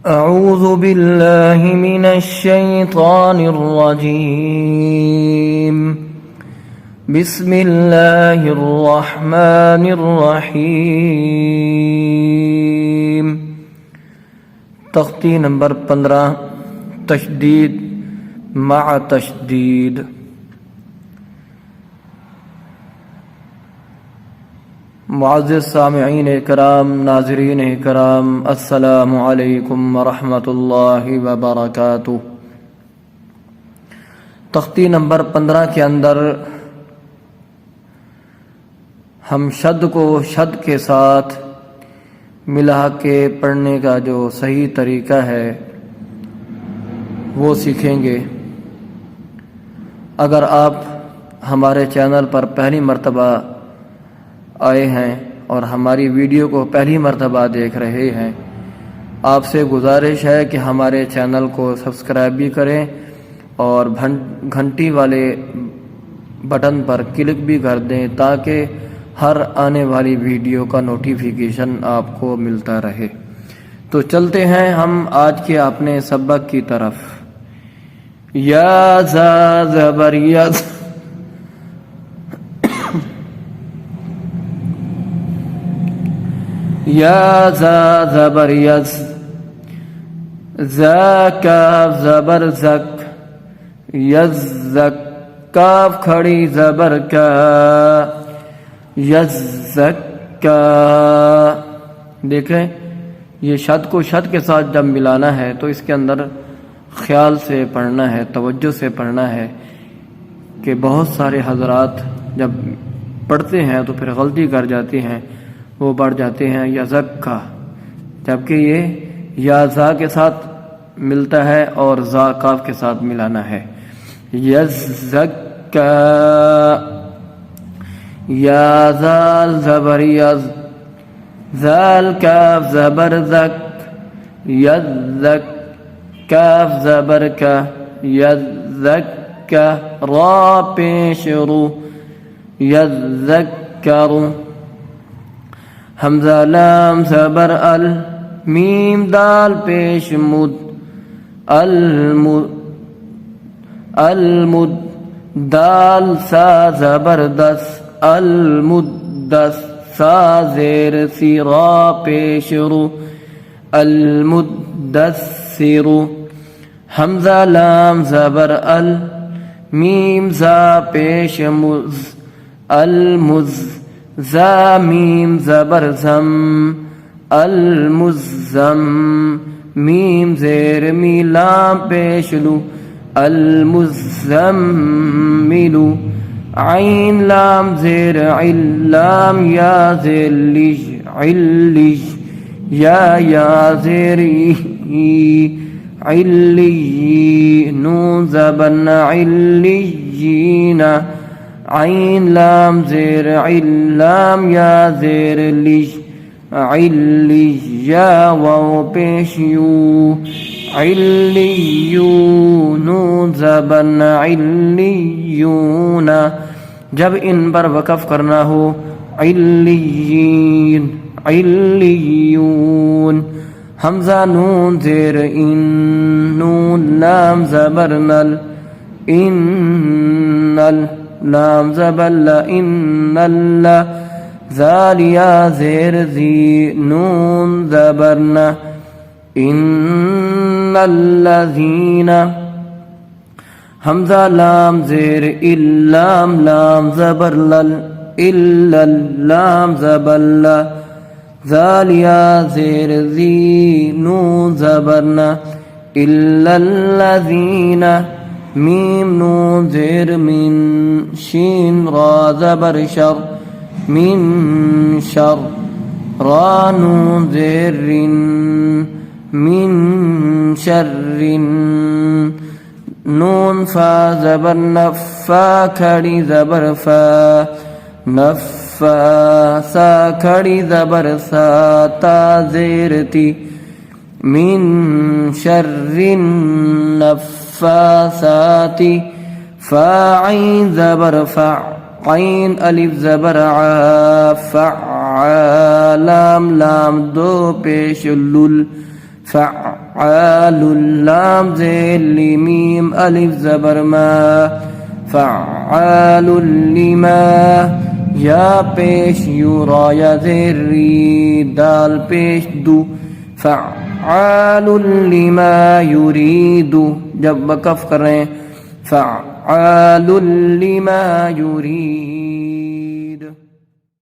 أعوذ بالله من الشيطان الرجيم بسم الله الرحمن الرحيم تختی نمبر 15 تشدید مع تشدید۔ معزز سامعین کرام، ناظرین کرام، السلام علیکم ورحمۃ اللہ وبرکاتہ۔ تختی نمبر 15 کے اندر ہم شد کو شد کے ساتھ ملا کے پڑھنے کا جو صحیح طریقہ ہے وہ سیکھیں گے۔ اگر آپ ہمارے چینل پر پہلی مرتبہ آئے ہیں اور ہماری ویڈیو کو پہلی مرتبہ دیکھ رہے ہیں، آپ سے گزارش ہے کہ ہمارے چینل کو سبسکرائب بھی کریں اور گھنٹی والے بٹن پر کلک بھی کر دیں تاکہ ہر آنے والی ویڈیو کا نوٹیفیکیشن آپ کو ملتا رہے۔ تو چلتے ہیں ہم آج کے اپنے سبق کی طرف۔ یا زا زبر یز، یا زا زبر یز، زا کاف زبر زک، یز زک، کاف کھڑی زبر کا، یز زک کا۔ دیکھیں یہ شد کو شد کے ساتھ جب ملانا ہے تو اس کے اندر خیال سے پڑھنا ہے، توجہ سے پڑھنا ہے کہ بہت سارے حضرات جب پڑھتے ہیں تو پھر غلطی کر جاتے ہیں، وہ بڑھ جاتے ہیں یزک کا، جبکہ یہ یا زا کے ساتھ ملتا ہے اور زا کاف کے ساتھ ملانا ہے۔ یزک کا، یا زال زبر یز، زال کاف زبر زک، یزک، کاف زبر کا، یزک کا، را پیش رو، یذکر، حمزہ لام زبر ال، میم دال پیش مد، المد، دال سا زبر دس، المدس، سا زیر سی، را پیش رو، المدثر، حمزہ لام زبر ال، میم زا پیش مز، المز، زا میم زبر زم، المزم، میم زیر می لام پیش لو، المزمل، عین لام زیر عل، لام یا زیر لج، علج، یا زیر ای، علی، نون زبر علیین، عین لام زیر عل، لام یا زیر لج، علی، یا واو پیش یو، علیون، نون زبر علیون۔ جب ان پر وقف کرنا ہو، علیین، علیون، حمزہ نون زیر ان، نون لام زبر نل، انل، لام زبر ل، انل، زال یا زیر زی، نون زبر ن، ان الذین، حمزہ لام زیر ال، لام لام زبر لل، الا، لام زبر ل، زال یا زیر زی، نون زبر ن، الا الذین، میم نون زیر من، شین را زبر شر، من شر، را نون زیر رن، من شر، نون فا زبر نفا کھڑی زبر فا، نفا، سا کھڑی زبر سا، تا زیر تی، من شر النفاثات، فا عین زبر فع، عین الف زبر ع، فعال، لام لام دو پیش لل، فعال، فعال لام ذیل میم الف زبر ما فعال لما یا پیش یو را یا زیر ری دال پیش دو فعال لما یرید جب وقف کریں فعال لما یرید